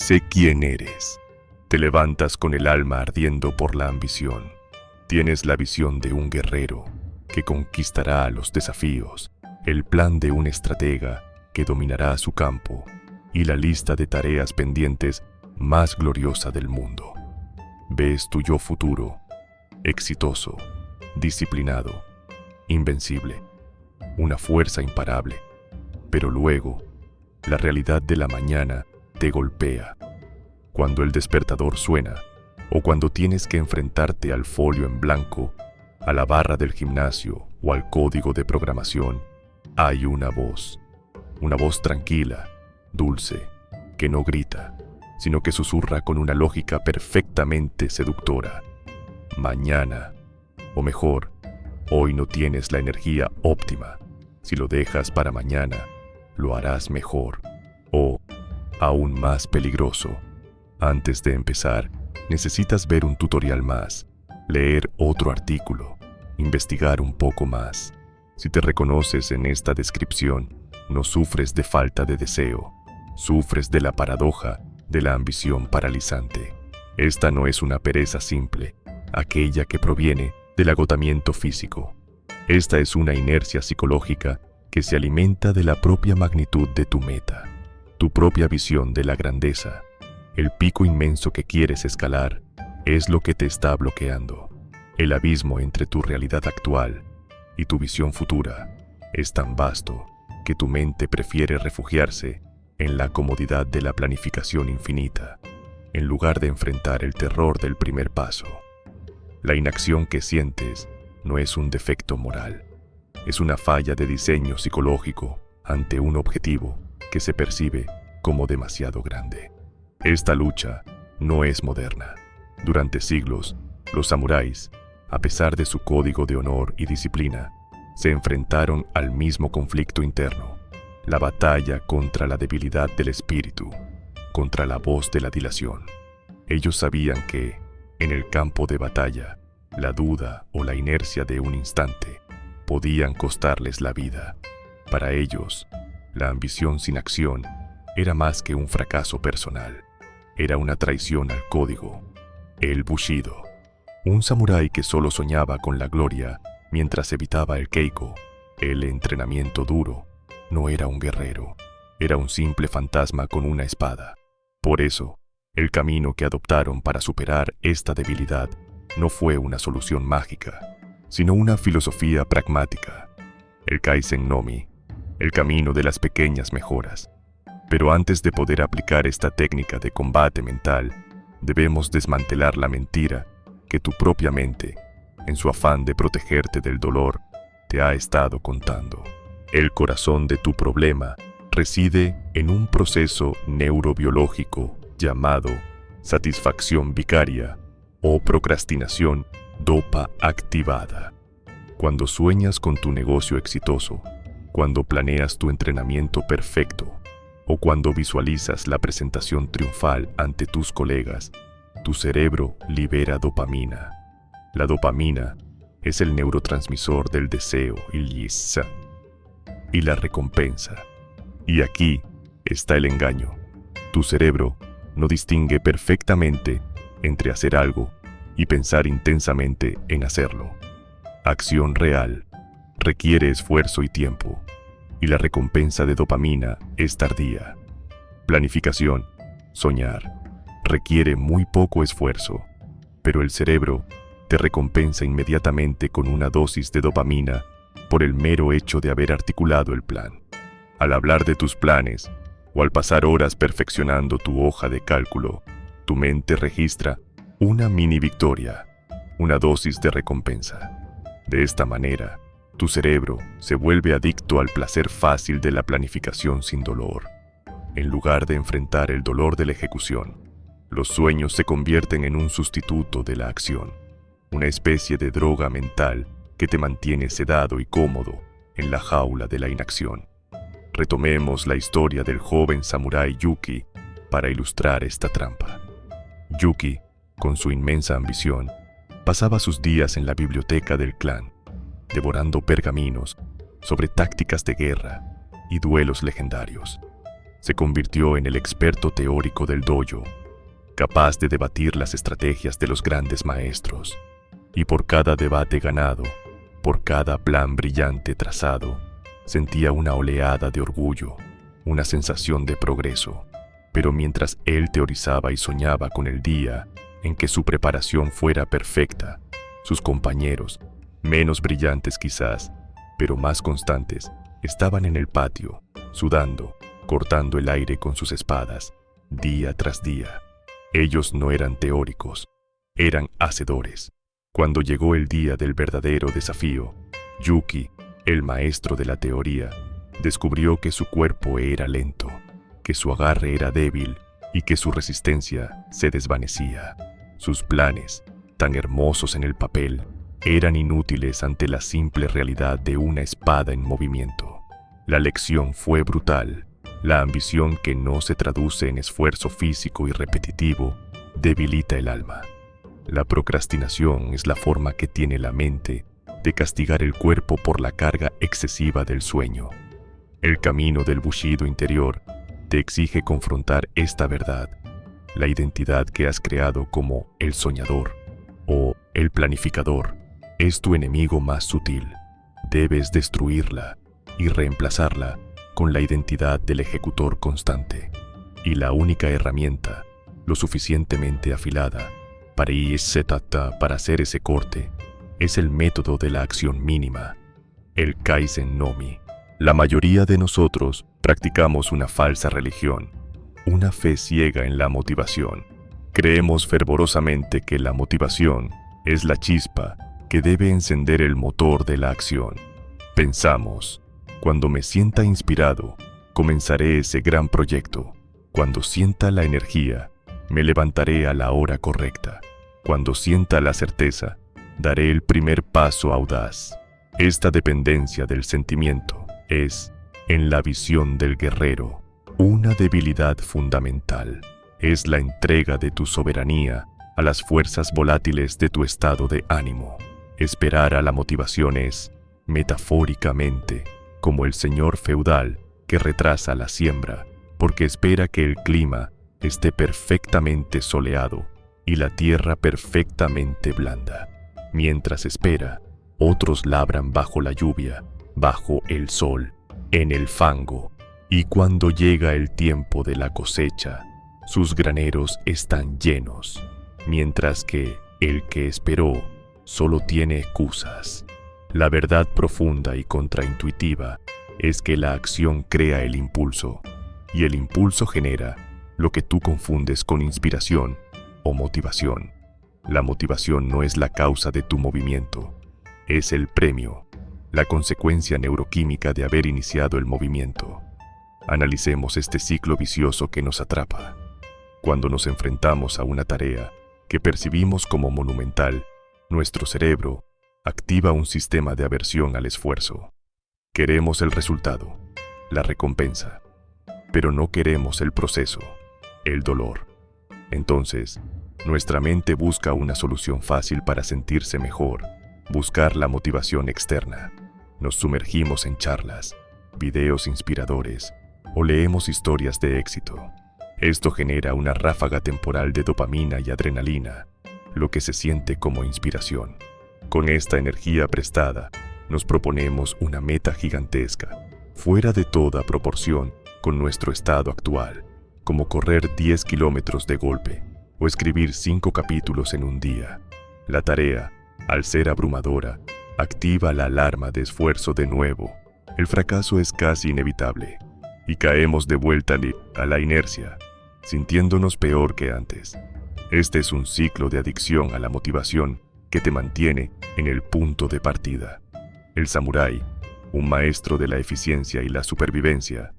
Sé quién eres. Te levantas con el alma ardiendo por la ambición. Tienes la visión de un guerrero que conquistará los desafíos, el plan de un estratega que dominará su campo y la lista de tareas pendientes más gloriosa del mundo. Ves tu yo futuro, exitoso, disciplinado, invencible, una fuerza imparable, pero luego la realidad de la mañana te golpea. Cuando el despertador suena o cuando tienes que enfrentarte al folio en blanco, a la barra del gimnasio o al código de programación, hay una voz tranquila, dulce, que no grita, sino que susurra con una lógica perfectamente seductora. Mañana, o mejor, hoy no tienes la energía óptima. Si lo dejas para mañana, lo harás mejor o, aún más peligroso. Antes de empezar, necesitas ver un tutorial más, leer otro artículo, investigar un poco más. Si te reconoces en esta descripción, no sufres de falta de deseo, sufres de la paradoja de la ambición paralizante. Esta no es una pereza simple, aquella que proviene del agotamiento físico. Esta es una inercia psicológica que se alimenta de la propia magnitud de tu meta, tu propia visión de la grandeza. El pico inmenso que quieres escalar es lo que te está bloqueando. El abismo entre tu realidad actual y tu visión futura es tan vasto que tu mente prefiere refugiarse en la comodidad de la planificación infinita, en lugar de enfrentar el terror del primer paso. La inacción que sientes no es un defecto moral, es una falla de diseño psicológico ante un objetivo que se percibe como demasiado grande. Esta lucha no es moderna. Durante siglos, los samuráis, a pesar de su código de honor y disciplina, se enfrentaron al mismo conflicto interno, la batalla contra la debilidad del espíritu, contra la voz de la dilación. Ellos sabían que, en el campo de batalla, la duda o la inercia de un instante podían costarles la vida. Para ellos, la ambición sin acción era más que un fracaso personal. Era una traición al código, el Bushido. Un samurái que solo soñaba con la gloria mientras evitaba el keiko, el entrenamiento duro, no era un guerrero, era un simple fantasma con una espada. Por eso, el camino que adoptaron para superar esta debilidad no fue una solución mágica, sino una filosofía pragmática, el Kaizen no Mi, el camino de las pequeñas mejoras. Pero antes de poder aplicar esta técnica de combate mental, debemos desmantelar la mentira que tu propia mente, en su afán de protegerte del dolor, te ha estado contando. El corazón de tu problema reside en un proceso neurobiológico llamado satisfacción vicaria o procrastinación dopa activada. Cuando sueñas con tu negocio exitoso, cuando planeas tu entrenamiento perfecto, o cuando visualizas la presentación triunfal ante tus colegas, tu cerebro libera dopamina. La dopamina es el neurotransmisor del deseo y la recompensa. Y aquí está el engaño. Tu cerebro no distingue perfectamente entre hacer algo y pensar intensamente en hacerlo. Acción real requiere esfuerzo y tiempo, y la recompensa de dopamina es tardía. Planificación, soñar, requiere muy poco esfuerzo, pero el cerebro te recompensa inmediatamente con una dosis de dopamina por el mero hecho de haber articulado el plan. Al hablar de tus planes o al pasar horas perfeccionando tu hoja de cálculo, tu mente registra una mini victoria, una dosis de recompensa. De esta manera, tu cerebro se vuelve adicto al placer fácil de la planificación sin dolor. En lugar de enfrentar el dolor de la ejecución, los sueños se convierten en un sustituto de la acción, una especie de droga mental que te mantiene sedado y cómodo en la jaula de la inacción. Retomemos la historia del joven samurái Yuki para ilustrar esta trampa. Yuki, con su inmensa ambición, pasaba sus días en la biblioteca del clan, devorando pergaminos sobre tácticas de guerra y duelos legendarios. se convirtió en el experto teórico del dojo, capaz de debatir las estrategias de los grandes maestros. Y por cada debate ganado, por cada plan brillante trazado, sentía una oleada de orgullo, una sensación de progreso. Pero mientras él teorizaba y soñaba con el día en que su preparación fuera perfecta, sus compañeros, menos brillantes quizás, pero más constantes, estaban en el patio, sudando, cortando el aire con sus espadas, día tras día. Ellos no eran teóricos, eran hacedores. Cuando llegó el día del verdadero desafío, Yuki, el maestro de la teoría, descubrió que su cuerpo era lento, que su agarre era débil y que su resistencia se desvanecía. Sus planes, tan hermosos en el papel, eran inútiles ante la simple realidad de una espada en movimiento. La lección fue brutal. La ambición que no se traduce en esfuerzo físico y repetitivo debilita el alma. La procrastinación es la forma que tiene la mente de castigar el cuerpo por la carga excesiva del sueño. El camino del bushido interior te exige confrontar esta verdad. La identidad que has creado como el soñador o el planificador es tu enemigo más sutil. Debes destruirla y reemplazarla con la identidad del ejecutor constante. Y la única herramienta, lo suficientemente afilada, para hacer ese corte, es el método de la acción mínima, el Kaizen no Mi. La mayoría de nosotros practicamos una falsa religión, una fe ciega en la motivación. Creemos fervorosamente que la motivación es la chispa que debe encender el motor de la acción. Pensamos, cuando me sienta inspirado, comenzaré ese gran proyecto. Cuando sienta la energía, me levantaré a la hora correcta. Cuando sienta la certeza, daré el primer paso audaz. Esta dependencia del sentimiento es, en la visión del guerrero, una debilidad fundamental. Es la entrega de tu soberanía a las fuerzas volátiles de tu estado de ánimo. Esperar a la motivación es, metafóricamente, como el señor feudal que retrasa la siembra porque espera que el clima esté perfectamente soleado y la tierra perfectamente blanda. Mientras espera, otros labran bajo la lluvia, bajo el sol, en el fango, y cuando llega el tiempo de la cosecha, sus graneros están llenos, mientras que el que esperó solo tiene excusas. La verdad profunda y contraintuitiva es que la acción crea el impulso, y el impulso genera lo que tú confundes con inspiración o motivación. La motivación no es la causa de tu movimiento, es el premio, la consecuencia neuroquímica de haber iniciado el movimiento. Analicemos este ciclo vicioso que nos atrapa. Cuando nos enfrentamos a una tarea que percibimos como monumental, nuestro cerebro activa un sistema de aversión al esfuerzo. Queremos el resultado, la recompensa, pero no queremos el proceso, el dolor. Entonces, nuestra mente busca una solución fácil para sentirse mejor, buscar la motivación externa. Nos sumergimos en charlas, videos inspiradores o leemos historias de éxito. Esto genera una ráfaga temporal de dopamina y adrenalina, lo que se siente como inspiración. Con esta energía prestada, nos proponemos una meta gigantesca, fuera de toda proporción con nuestro estado actual, como correr 10 kilómetros de golpe o escribir 5 capítulos en un día. La tarea, al ser abrumadora, activa la alarma de esfuerzo de nuevo. El fracaso es casi inevitable y caemos de vuelta a la inercia, sintiéndonos peor que antes. Este es un ciclo de adicción a la motivación que te mantiene en el punto de partida. El samurái, un maestro de la eficiencia y la supervivencia,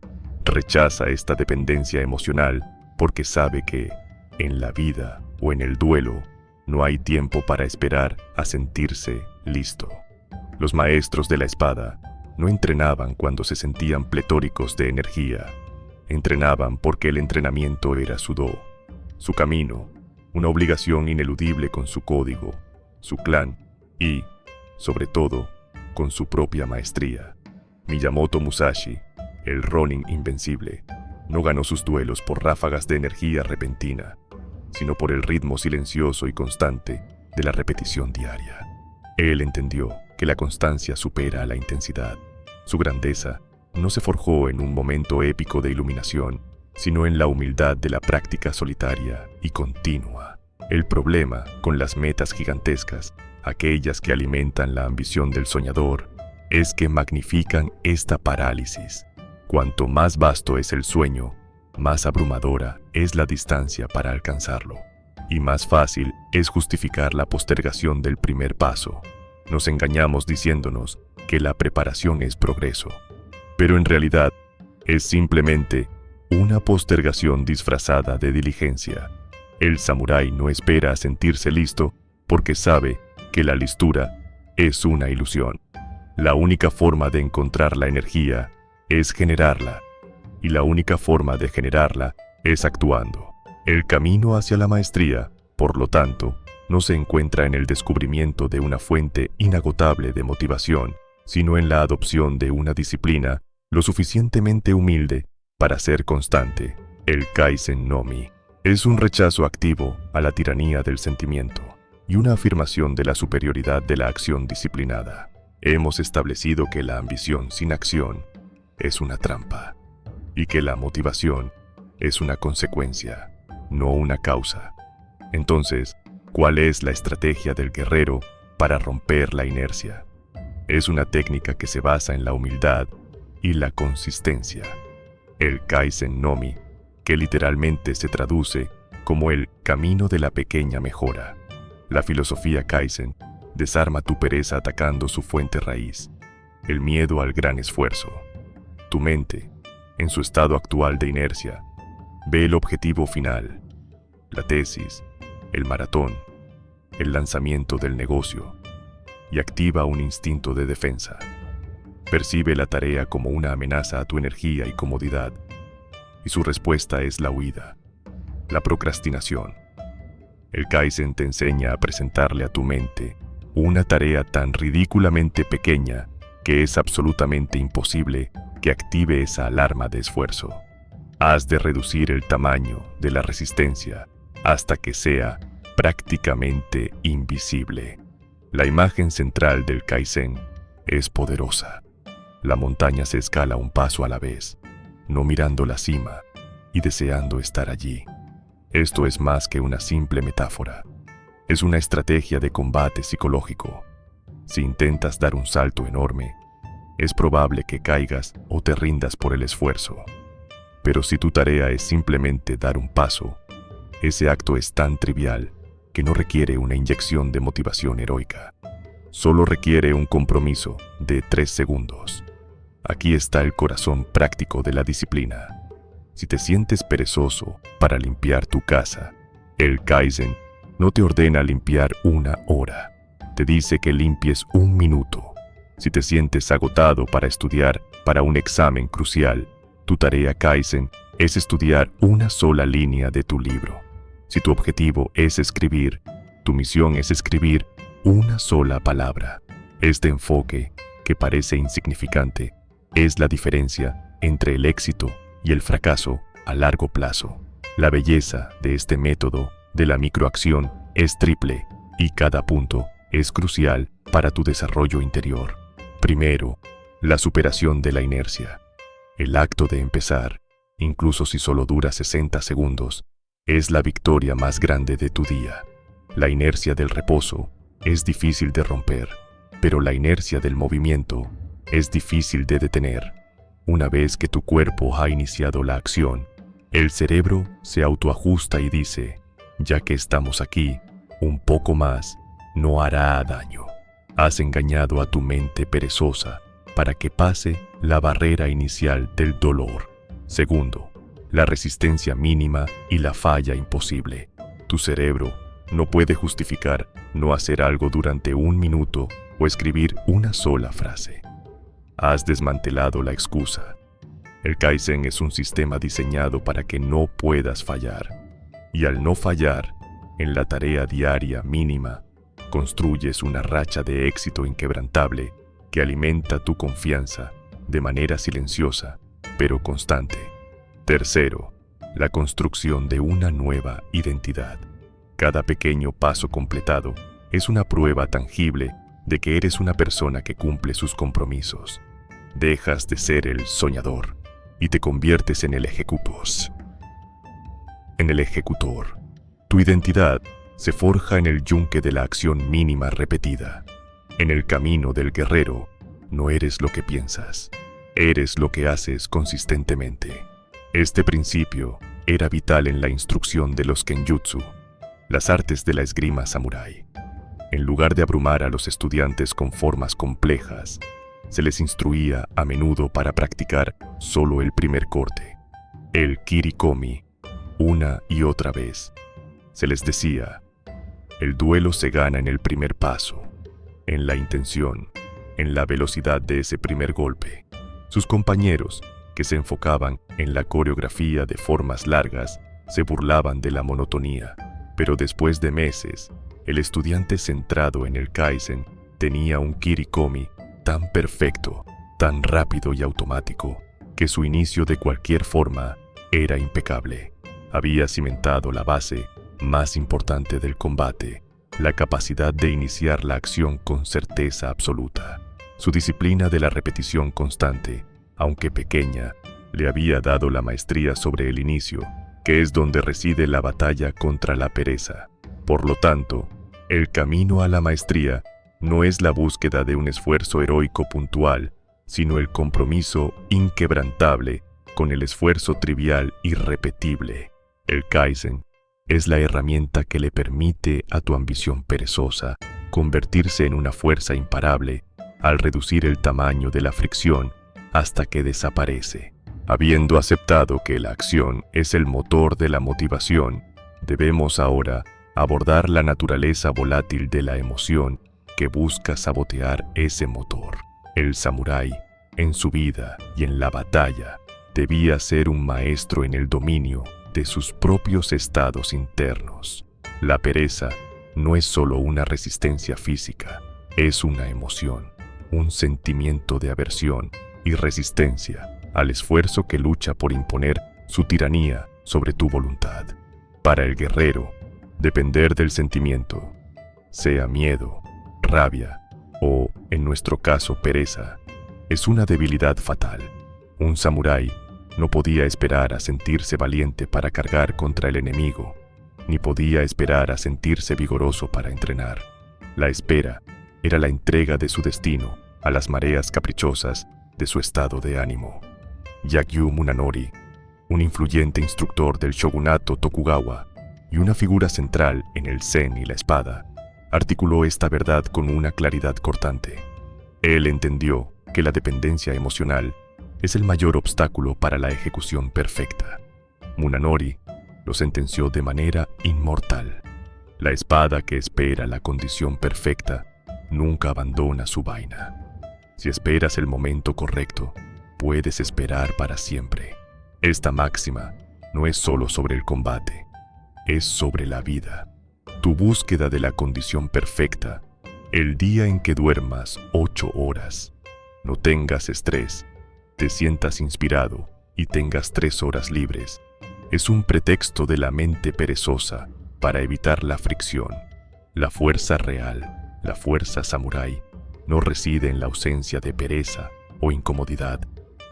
rechaza esta dependencia emocional porque sabe que, en la vida o en el duelo, no hay tiempo para esperar a sentirse listo. Los maestros de la espada no entrenaban cuando se sentían pletóricos de energía. Entrenaban porque el entrenamiento era su do, su camino, una obligación ineludible con su código, su clan y, sobre todo, con su propia maestría. Miyamoto Musashi, el Ronin invencible, no ganó sus duelos por ráfagas de energía repentina, sino por el ritmo silencioso y constante de la repetición diaria. Él entendió que la constancia supera a la intensidad. Su grandeza no se forjó en un momento épico de iluminación, sino en la humildad de la práctica solitaria y continua. El problema con las metas gigantescas, aquellas que alimentan la ambición del soñador, es que magnifican esta parálisis. Cuanto más vasto es el sueño, más abrumadora es la distancia para alcanzarlo, y más fácil es justificar la postergación del primer paso. Nos engañamos diciéndonos que la preparación es progreso, pero en realidad es simplemente una postergación disfrazada de diligencia. El samurái no espera a sentirse listo porque sabe que la listura es una ilusión. La única forma de encontrar la energía es generarla, y la única forma de generarla es actuando. El camino hacia la maestría, por lo tanto, no se encuentra en el descubrimiento de una fuente inagotable de motivación, sino en la adopción de una disciplina lo suficientemente humilde para ser constante. El Kaizen no Mi es un rechazo activo a la tiranía del sentimiento y una afirmación de la superioridad de la acción disciplinada. Hemos establecido que la ambición sin acción es una trampa y que la motivación es una consecuencia, no una causa. Entonces, ¿cuál es la estrategia del guerrero para romper la inercia? Es una técnica que se basa en la humildad y la consistencia. El Kaizen no Mi, que literalmente se traduce como el camino de la pequeña mejora. La filosofía Kaizen desarma tu pereza atacando su fuente raíz, el miedo al gran esfuerzo. Tu mente, en su estado actual de inercia, ve el objetivo final, la tesis, el maratón, el lanzamiento del negocio, y activa un instinto de defensa. Percibe la tarea como una amenaza a tu energía y comodidad, y su respuesta es la huida, la procrastinación. El Kaizen te enseña a presentarle a tu mente una tarea tan ridículamente pequeña que es absolutamente imposible que active esa alarma de esfuerzo. Has de reducir el tamaño de la resistencia hasta que sea prácticamente invisible. La imagen central del Kaizen es poderosa. La montaña se escala un paso a la vez, no mirando la cima y deseando estar allí. Esto es más que una simple metáfora. Es una estrategia de combate psicológico. Si intentas dar un salto enorme, es probable que caigas o te rindas por el esfuerzo. Pero si tu tarea es simplemente dar un paso, ese acto es tan trivial que no requiere una inyección de motivación heroica. Solo requiere un compromiso de 3 segundos. Aquí está el corazón práctico de la disciplina. Si te sientes perezoso para limpiar tu casa, el Kaizen no te ordena limpiar 1 hora. Te dice que limpies 1 minuto. Si te sientes agotado para estudiar para un examen crucial, tu tarea Kaizen es estudiar una sola línea de tu libro. Si tu objetivo es escribir, tu misión es escribir una sola palabra. Este enfoque, que parece insignificante, es la diferencia entre el éxito y el fracaso a largo plazo. La belleza de este método de la microacción es triple y cada punto es crucial para tu desarrollo interior. Primero, la superación de la inercia. El acto de empezar, incluso si solo dura 60 segundos, es la victoria más grande de tu día. La inercia del reposo es difícil de romper, pero la inercia del movimiento es difícil de detener. Una vez que tu cuerpo ha iniciado la acción, el cerebro se autoajusta y dice, ya que estamos aquí, un poco más no hará daño. Has engañado a tu mente perezosa para que pase la barrera inicial del dolor. Segundo, la resistencia mínima y la falla imposible. Tu cerebro no puede justificar no hacer algo durante 1 minuto o escribir una sola frase. Has desmantelado la excusa. El Kaizen es un sistema diseñado para que no puedas fallar. Y al no fallar en la tarea diaria mínima, construyes una racha de éxito inquebrantable que alimenta tu confianza de manera silenciosa, pero constante. Tercero, la construcción de una nueva identidad. Cada pequeño paso completado es una prueba tangible de que eres una persona que cumple sus compromisos. Dejas de ser el soñador y te conviertes en el ejecutos. En el ejecutor, tu identidad se forja en el yunque de la acción mínima repetida. En el camino del guerrero, no eres lo que piensas, eres lo que haces consistentemente. Este principio era vital en la instrucción de los kenjutsu, las artes de la esgrima samurái. En lugar de abrumar a los estudiantes con formas complejas, se les instruía a menudo para practicar solo el primer corte, el kirikomi, una y otra vez. Se les decía, el duelo se gana en el primer paso, en la intención, en la velocidad de ese primer golpe. Sus compañeros, que se enfocaban en la coreografía de formas largas, se burlaban de la monotonía, pero después de meses, el estudiante centrado en el Kaizen tenía un kirikomi tan perfecto, tan rápido y automático, que su inicio de cualquier forma era impecable. Había cimentado la base más importante del combate, la capacidad de iniciar la acción con certeza absoluta. Su disciplina de la repetición constante, aunque pequeña, le había dado la maestría sobre el inicio, que es donde reside la batalla contra la pereza. Por lo tanto, el camino a la maestría no es la búsqueda de un esfuerzo heroico puntual, sino el compromiso inquebrantable con el esfuerzo trivial y repetible. El Kaizen es la herramienta que le permite a tu ambición perezosa convertirse en una fuerza imparable al reducir el tamaño de la fricción hasta que desaparece. Habiendo aceptado que la acción es el motor de la motivación, debemos ahora abordar la naturaleza volátil de la emoción que busca sabotear ese motor. El samurái, en su vida y en la batalla, debía ser un maestro en el dominio de sus propios estados internos. La pereza no es solo una resistencia física, es una emoción, un sentimiento de aversión y resistencia al esfuerzo que lucha por imponer su tiranía sobre tu voluntad. Para el guerrero, depender del sentimiento, sea miedo, rabia o, en nuestro caso, pereza, es una debilidad fatal. Un samurái no podía esperar a sentirse valiente para cargar contra el enemigo, ni podía esperar a sentirse vigoroso para entrenar. La espera era la entrega de su destino a las mareas caprichosas de su estado de ánimo. Yagyu Munanori, un influyente instructor del shogunato Tokugawa y una figura central en el zen y la espada, articuló esta verdad con una claridad cortante. Él entendió que la dependencia emocional es el mayor obstáculo para la ejecución perfecta. Munanori lo sentenció de manera inmortal. La espada que espera la condición perfecta nunca abandona su vaina. Si esperas el momento correcto, puedes esperar para siempre. Esta máxima no es solo sobre el combate, es sobre la vida. Tu búsqueda de la condición perfecta, el día en que duermas 8 horas, no tengas estrés, te sientas inspirado y tengas 3 horas libres, es un pretexto de la mente perezosa para evitar la fricción. La fuerza real, la fuerza samurái, no reside en la ausencia de pereza o incomodidad,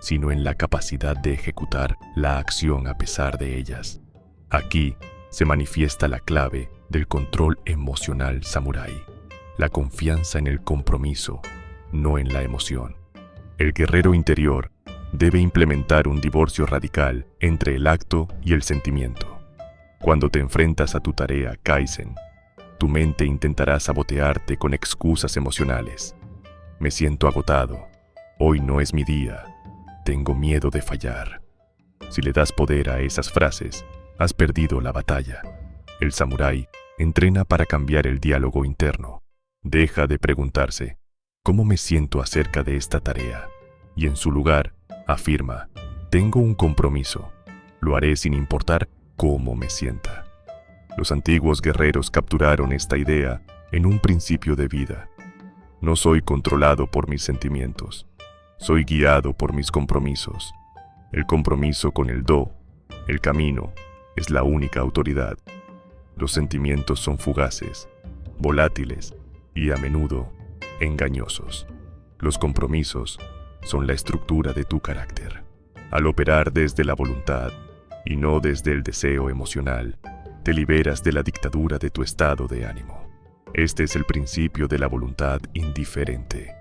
sino en la capacidad de ejecutar la acción a pesar de ellas. Aquí se manifiesta la clave del control emocional samurái, la confianza en el compromiso, no en la emoción. El guerrero interior debe implementar un divorcio radical entre el acto y el sentimiento. Cuando te enfrentas a tu tarea Kaizen, tu mente intentará sabotearte con excusas emocionales. Me siento agotado, hoy no es mi día, tengo miedo de fallar. Si le das poder a esas frases, has perdido la batalla. El samurái entrena para cambiar el diálogo interno. Deja de preguntarse, ¿cómo me siento acerca de esta tarea? Y en su lugar, afirma, tengo un compromiso. Lo haré sin importar cómo me sienta. Los antiguos guerreros capturaron esta idea en un principio de vida. No soy controlado por mis sentimientos. Soy guiado por mis compromisos. El compromiso con el Do El camino es la única autoridad. Los sentimientos son fugaces, volátiles y a menudo engañosos. Los compromisos son la estructura de tu carácter. Al operar desde la voluntad y no desde el deseo emocional, te liberas de la dictadura de tu estado de ánimo. Este es el principio de la voluntad indiferente.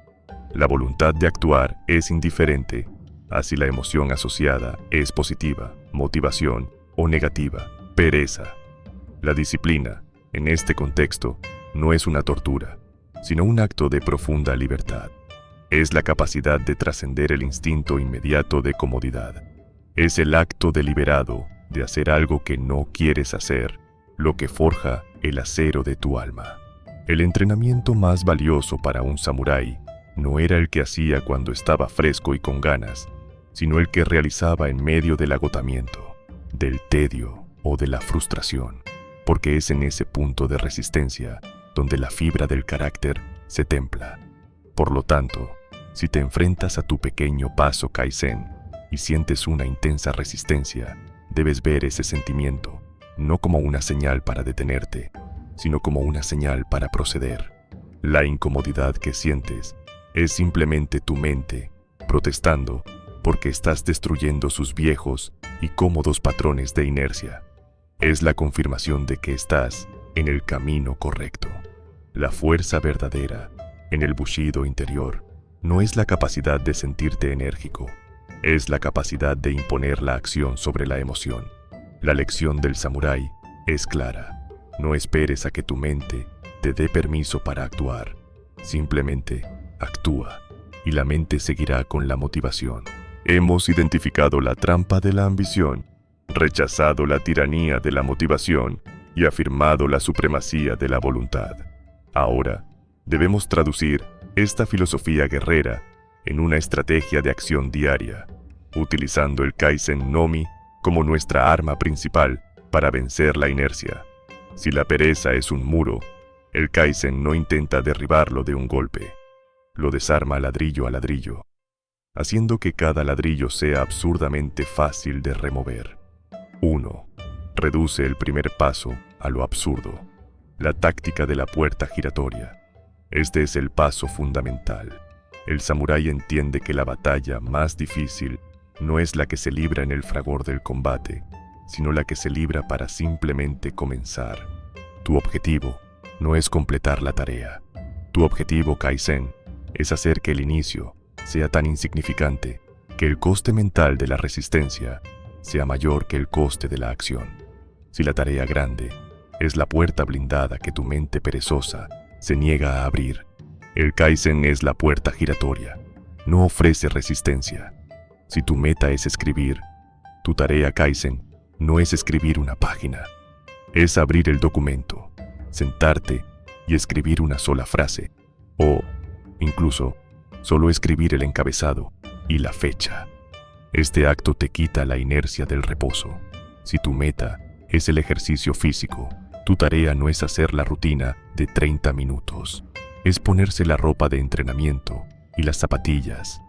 La voluntad de actuar es indiferente a si la emoción asociada es positiva, motivación o negativa, pereza. La disciplina, en este contexto, no es una tortura, sino un acto de profunda libertad. Es la capacidad de trascender el instinto inmediato de comodidad. Es el acto deliberado de hacer algo que no quieres hacer, lo que forja el acero de tu alma. El entrenamiento más valioso para un samurái no era el que hacía cuando estaba fresco y con ganas, sino el que realizaba en medio del agotamiento, del tedio o de la frustración, porque es en ese punto de resistencia donde la fibra del carácter se templa. Por lo tanto, si te enfrentas a tu pequeño paso Kaizen y sientes una intensa resistencia, debes ver ese sentimiento no como una señal para detenerte, sino como una señal para proceder. La incomodidad que sientes es simplemente tu mente protestando porque estás destruyendo sus viejos y cómodos patrones de inercia. Es la confirmación de que estás en el camino correcto. La fuerza verdadera en el bushido interior no es la capacidad de sentirte enérgico, es la capacidad de imponer la acción sobre la emoción. La lección del samurái es clara. No esperes a que tu mente te dé permiso para actuar. Simplemente actúa y la mente seguirá con la motivación. Hemos identificado la trampa de la ambición, rechazado la tiranía de la motivación y afirmado la supremacía de la voluntad. Ahora, debemos traducir esta filosofía guerrera en una estrategia de acción diaria, utilizando el Kaizen Nomi como nuestra arma principal para vencer la inercia. Si la pereza es un muro, el Kaizen no intenta derribarlo de un golpe. Lo desarma ladrillo a ladrillo, haciendo que cada ladrillo sea absurdamente fácil de remover. 1. Reduce el primer paso a lo absurdo. La táctica de la puerta giratoria. Este es el paso fundamental. El samurái entiende que la batalla más difícil no es la que se libra en el fragor del combate, sino la que se libra para simplemente comenzar. Tu objetivo no es completar la tarea. Tu objetivo Kaizen es hacer que el inicio sea tan insignificante que el coste mental de la resistencia sea mayor que el coste de la acción. Si la tarea grande es la puerta blindada que tu mente perezosa se niega a abrir, el Kaizen es la puerta giratoria. No ofrece resistencia. Si tu meta es escribir, tu tarea Kaizen no es escribir una página. Es abrir el documento, sentarte y escribir una sola frase, o, incluso, solo escribir el encabezado y la fecha. Este acto te quita la inercia del reposo. Si tu meta es el ejercicio físico, tu tarea no es hacer la rutina de 30 minutos. Es ponerse la ropa de entrenamiento y las zapatillas,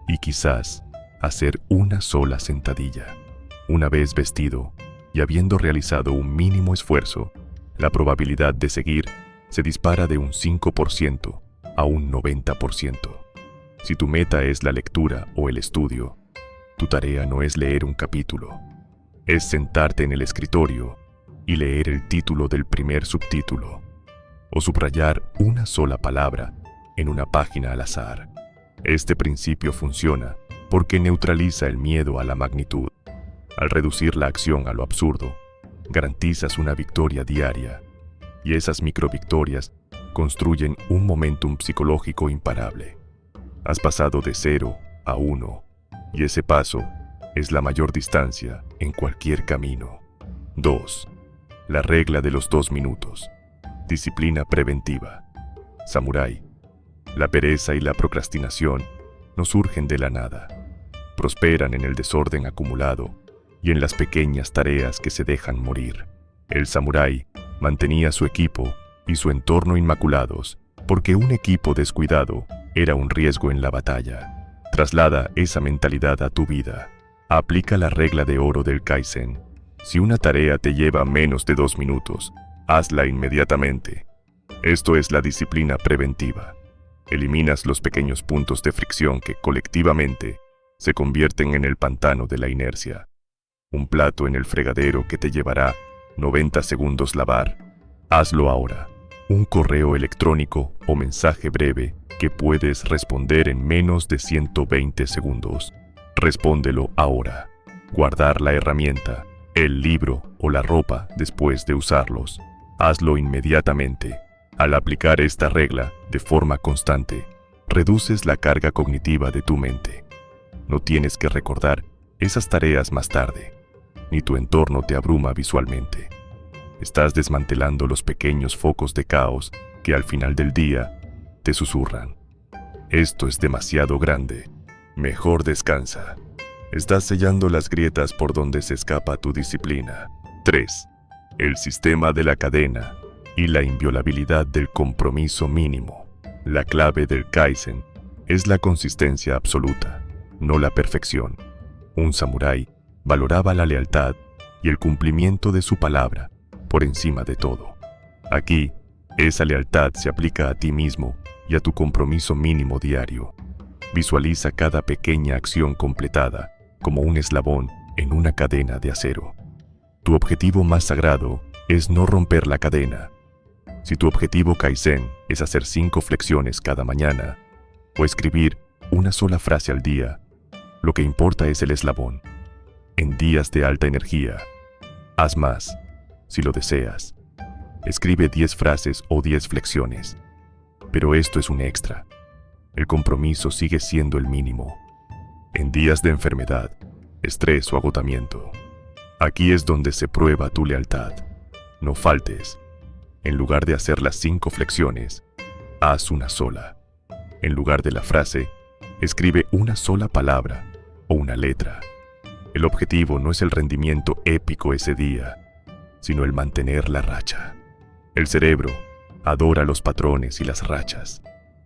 y quizás hacer una sola sentadilla. Una vez vestido y habiendo realizado un mínimo esfuerzo, la probabilidad de seguir se dispara de un 5% a un 90%. Si tu meta es la lectura o el estudio, tu tarea no es leer un capítulo, es sentarte en el escritorio y leer el título del primer subtítulo, o subrayar una sola palabra en una página al azar. Este principio funciona porque neutraliza el miedo a la magnitud. Al reducir la acción a lo absurdo, garantizas una victoria diaria, y esas microvictorias construyen un momentum psicológico imparable. Has pasado de 0 a 1, y ese paso es la mayor distancia en cualquier camino. 2. La regla de los 2 minutos. Disciplina preventiva. Samurái. La pereza y la procrastinación no surgen de la nada. Prosperan en el desorden acumulado y en las pequeñas tareas que se dejan morir. El samurái mantenía su equipo y su entorno inmaculados porque un equipo descuidado era un riesgo en la batalla. Traslada esa mentalidad a tu vida. Aplica la regla de oro del Kaizen. Si una tarea te lleva menos de 2 minutos, hazla inmediatamente. Esto es la disciplina preventiva. Eliminas los pequeños puntos de fricción que colectivamente se convierten en el pantano de la inercia. Un plato en el fregadero que te llevará 90 segundos lavar. Hazlo ahora. Un correo electrónico o mensaje breve que puedes responder en menos de 120 segundos. Respóndelo ahora. Guardar la herramienta, el libro o la ropa después de usarlos. Hazlo inmediatamente. Al aplicar esta regla de forma constante, reduces la carga cognitiva de tu mente. No tienes que recordar esas tareas más tarde, ni tu entorno te abruma visualmente. Estás desmantelando los pequeños focos de caos que al final del día te susurran: esto es demasiado grande, mejor descansa. Estás sellando las grietas por donde se escapa tu disciplina. 3. El sistema de la cadena y la inviolabilidad del compromiso mínimo. La clave del Kaizen es la consistencia absoluta, no la perfección. Un samurái valoraba la lealtad y el cumplimiento de su palabra por encima de todo. Aquí, esa lealtad se aplica a ti mismo y a tu compromiso mínimo diario. Visualiza cada pequeña acción completada como un eslabón en una cadena de acero. Tu objetivo más sagrado es no romper la cadena. Si tu objetivo Kaizen es hacer 5 flexiones cada mañana o escribir una sola frase al día, lo que importa es el eslabón. En días de alta energía, haz más, si lo deseas. Escribe 10 frases o 10 flexiones. Pero esto es un extra. El compromiso sigue siendo el mínimo. En días de enfermedad, estrés o agotamiento, aquí es donde se prueba tu lealtad. No faltes. En lugar de hacer las 5 flexiones, haz una sola. En lugar de la frase, escribe una sola palabra o una letra. El objetivo no es el rendimiento épico ese día, sino el mantener la racha. El cerebro adora los patrones y las rachas.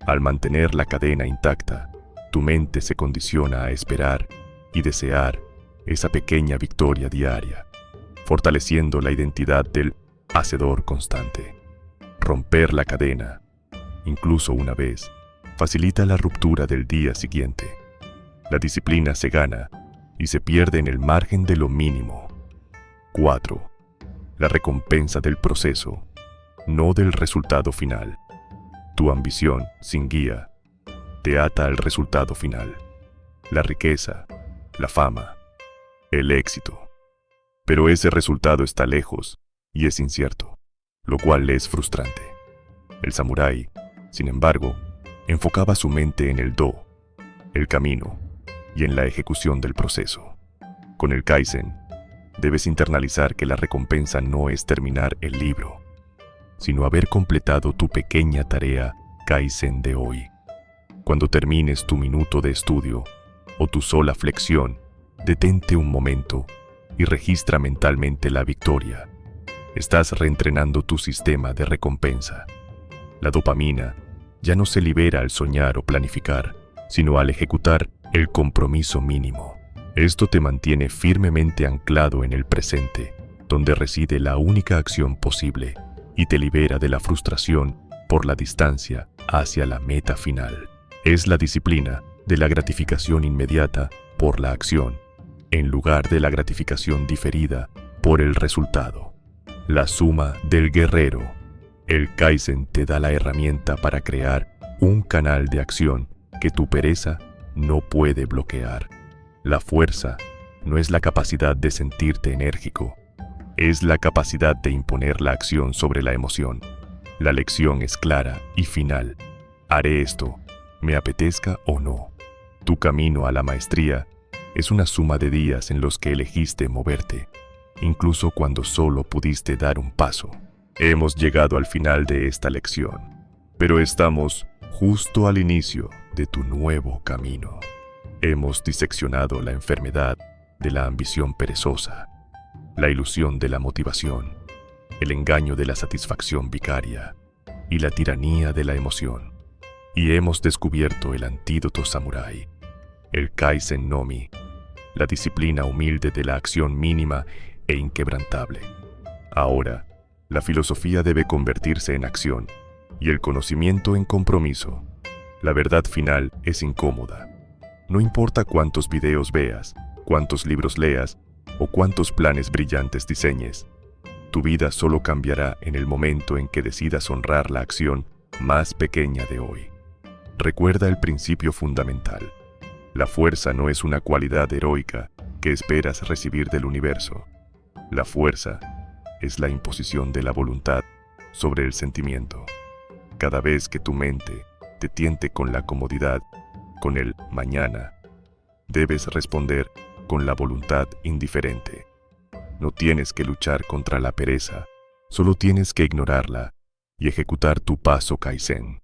Al mantener la cadena intacta, tu mente se condiciona a esperar y desear esa pequeña victoria diaria, fortaleciendo la identidad del hacedor constante. Romper la cadena, incluso una vez, facilita la ruptura del día siguiente. La disciplina se gana y se pierde en el margen de lo mínimo. 4. La recompensa del proceso, no del resultado final. Tu ambición, sin guía, te ata al resultado final. La riqueza, la fama, el éxito. Pero ese resultado está lejos y es incierto, lo cual es frustrante. El samurái, sin embargo, enfocaba su mente en el do, el camino, y en la ejecución del proceso. Con el Kaizen, debes internalizar que la recompensa no es terminar el libro, sino haber completado tu pequeña tarea Kaizen de hoy. Cuando termines tu minuto de estudio o tu sola flexión, detente un momento y registra mentalmente la victoria. Estás reentrenando tu sistema de recompensa. La dopamina ya no se libera al soñar o planificar, sino al ejecutar el compromiso mínimo. Esto te mantiene firmemente anclado en el presente, donde reside la única acción posible, y te libera de la frustración por la distancia hacia la meta final. Es la disciplina de la gratificación inmediata por la acción, en lugar de la gratificación diferida por el resultado. La suma del guerrero. El Kaizen te da la herramienta para crear un canal de acción que tu pereza no puede bloquear. La fuerza no es la capacidad de sentirte enérgico, es la capacidad de imponer la acción sobre la emoción. La lección es clara y final. Haré esto, me apetezca o no. Tu camino a la maestría es una suma de días en los que elegiste moverte, incluso cuando solo pudiste dar un paso. Hemos llegado al final de esta lección, pero estamos justo al inicio de tu nuevo camino. Hemos diseccionado la enfermedad de la ambición perezosa, la ilusión de la motivación, el engaño de la satisfacción vicaria y la tiranía de la emoción. Y hemos descubierto el antídoto samurái, el Kaizen no Mi, la disciplina humilde de la acción mínima e inquebrantable. Ahora, la filosofía debe convertirse en acción y el conocimiento en compromiso. La verdad final es incómoda. No importa cuántos videos veas, cuántos libros leas o cuántos planes brillantes diseñes, tu vida solo cambiará en el momento en que decidas honrar la acción más pequeña de hoy. Recuerda el principio fundamental. La fuerza no es una cualidad heroica que esperas recibir del universo. La fuerza es la imposición de la voluntad sobre el sentimiento. Cada vez que tu mente te tiente con la comodidad, con el mañana, debes responder con la voluntad indiferente. No tienes que luchar contra la pereza, solo tienes que ignorarla y ejecutar tu paso Kaizen.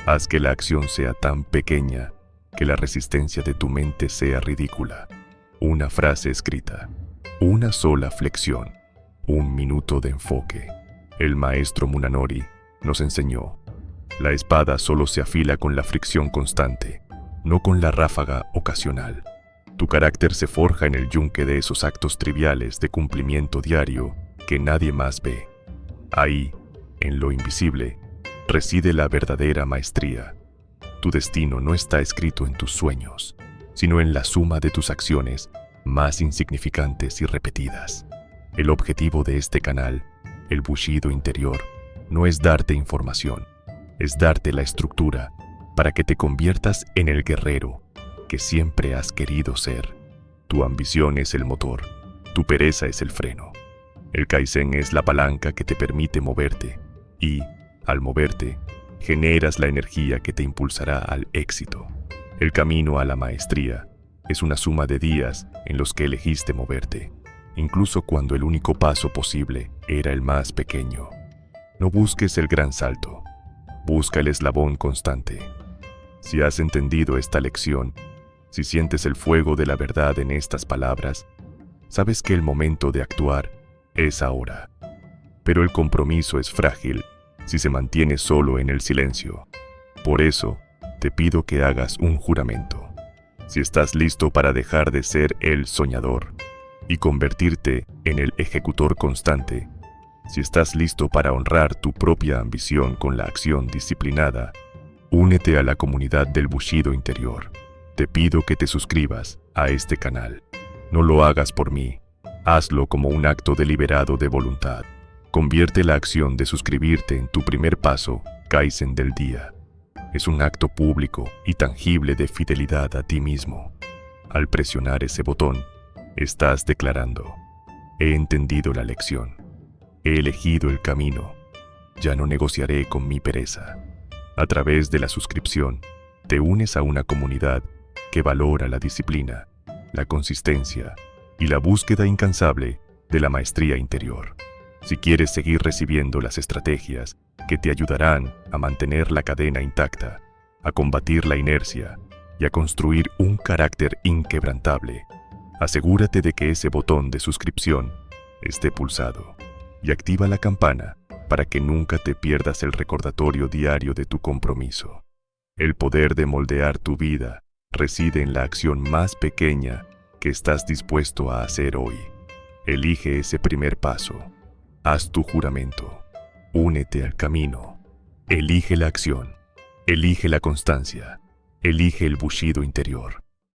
Haz que la acción sea tan pequeña que la resistencia de tu mente sea ridícula. Una frase escrita, una sola flexión, un minuto de enfoque. El maestro Munanori nos enseñó: la espada solo se afila con la fricción constante, no con la ráfaga ocasional. Tu carácter se forja en el yunque de esos actos triviales de cumplimiento diario que nadie más ve. Ahí, en lo invisible, reside la verdadera maestría. Tu destino no está escrito en tus sueños, sino en la suma de tus acciones más insignificantes y repetidas. El objetivo de este canal, el Bushido Interior, no es darte información, es darte la estructura para que te conviertas en el guerrero que siempre has querido ser. Tu ambición es el motor, tu pereza es el freno. El Kaizen es la palanca que te permite moverte y, al moverte, generas la energía que te impulsará al éxito. El camino a la maestría es una suma de días en los que elegiste moverte, incluso cuando el único paso posible era el más pequeño. No busques el gran salto, busca el eslabón constante. Si has entendido esta lección, si sientes el fuego de la verdad en estas palabras, sabes que el momento de actuar es ahora. Pero el compromiso es frágil si se mantiene solo en el silencio. Por eso, te pido que hagas un juramento. Si estás listo para dejar de ser el soñador y convertirte en el ejecutor constante, si estás listo para honrar tu propia ambición con la acción disciplinada, únete a la comunidad del Bushido Interior. Te pido que te suscribas a este canal. No lo hagas por mí, hazlo como un acto deliberado de voluntad. Convierte la acción de suscribirte en tu primer paso Kaizen del día. Es un acto público y tangible de fidelidad a ti mismo. Al presionar ese botón, estás declarando: he entendido la lección, he elegido el camino, ya no negociaré con mi pereza. A través de la suscripción, te unes a una comunidad que valora la disciplina, la consistencia y la búsqueda incansable de la maestría interior. Si quieres seguir recibiendo las estrategias que te ayudarán a mantener la cadena intacta, a combatir la inercia y a construir un carácter inquebrantable, asegúrate de que ese botón de suscripción esté pulsado y activa la campana para que nunca te pierdas el recordatorio diario de tu compromiso. El poder de moldear tu vida reside en la acción más pequeña que estás dispuesto a hacer hoy. Elige ese primer paso. Haz tu juramento. Únete al camino. Elige la acción. Elige la constancia. Elige el Bushido Interior.